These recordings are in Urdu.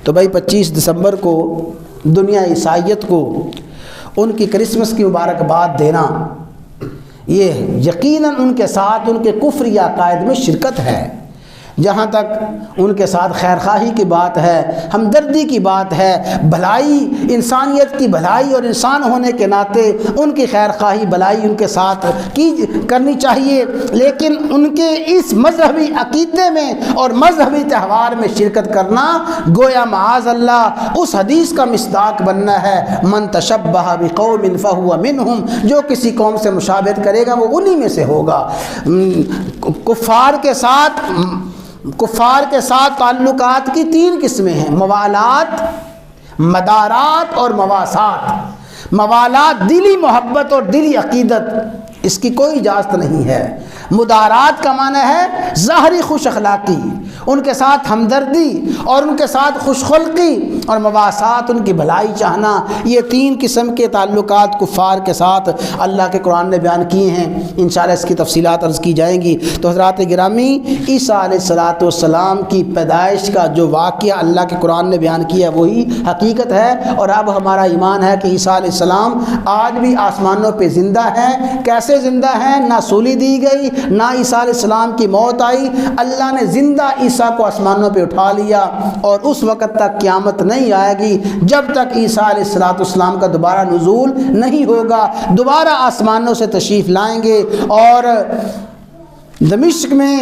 تو بھائی 25 دسمبر کو دنیا عیسائیت کو ان کی کرسمس کی مبارکباد دینا، یہ یقیناً ان کے ساتھ ان کے کفری عقائد میں شرکت ہے۔ جہاں تک ان کے ساتھ خیر خواہی کی بات ہے، ہمدردی کی بات ہے، بھلائی، انسانیت کی بھلائی اور انسان ہونے کے ناطے ان کی خیر خواہی بھلائی ان کے ساتھ کرنی چاہیے، لیکن ان کے اس مذہبی عقیدے میں اور مذہبی تہوار میں شرکت کرنا گویا معاذ اللہ اس حدیث کا مصداق بننا ہے، من تشبہ بقوم فہو منہم، جو کسی قوم سے مشابہت کرے گا وہ انہی میں سے ہوگا۔ کفار کے ساتھ تعلقات کی 3 قسمیں ہیں، موالات، مدارات اور مواسات۔ موالات دلی محبت اور دلی عقیدت، اس کی کوئی اجازت نہیں ہے۔ مدارات کا معنی ہے ظاہری خوش اخلاقی، ان کے ساتھ ہمدردی اور ان کے ساتھ خوش خلقی، اور مواسات ان کی بھلائی چاہنا۔ یہ 3 قسم کے تعلقات کفار کے ساتھ اللہ کے قرآن نے بیان کیے ہیں، انشاءاللہ اس کی تفصیلات عرض کی جائیں گی۔ تو حضرات گرامی، عیسیٰ علیہ السلام کی پیدائش کا جو واقعہ اللہ کے قرآن نے بیان کیا وہی حقیقت ہے، اور اب ہمارا ایمان ہے کہ عیسیٰ علیہ السلام آج بھی آسمانوں پہ زندہ ہیں۔ کیسے زندہ ہیں؟ نہ سولی دی گئی، نہ عیسیٰ علیہ السلام کی موت آئی، اللہ نے زندہ عیسیٰ کو آسمانوں پہ اٹھا لیا، اور اس وقت تک قیامت نہیں آئے گی جب تک عیسیٰ علیہ السلام کا دوبارہ نزول نہیں ہوگا۔ دوبارہ آسمانوں سے تشریف لائیں گے اور دمشق میں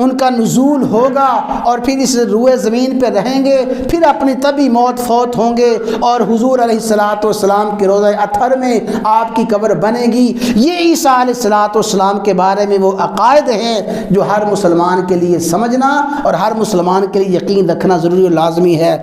ان کا نزول ہوگا، اور پھر اس روئے زمین پہ رہیں گے، پھر اپنی طبی موت فوت ہوں گے، اور حضور علیہ السلام کے روضہ اطہر میں آپ کی قبر بنے گی۔ یہ عیسیٰ علیہ السلام کے بارے میں وہ عقائد ہیں جو ہر مسلمان کے لیے سمجھنا اور ہر مسلمان کے لیے یقین رکھنا ضروری اور لازمی ہے۔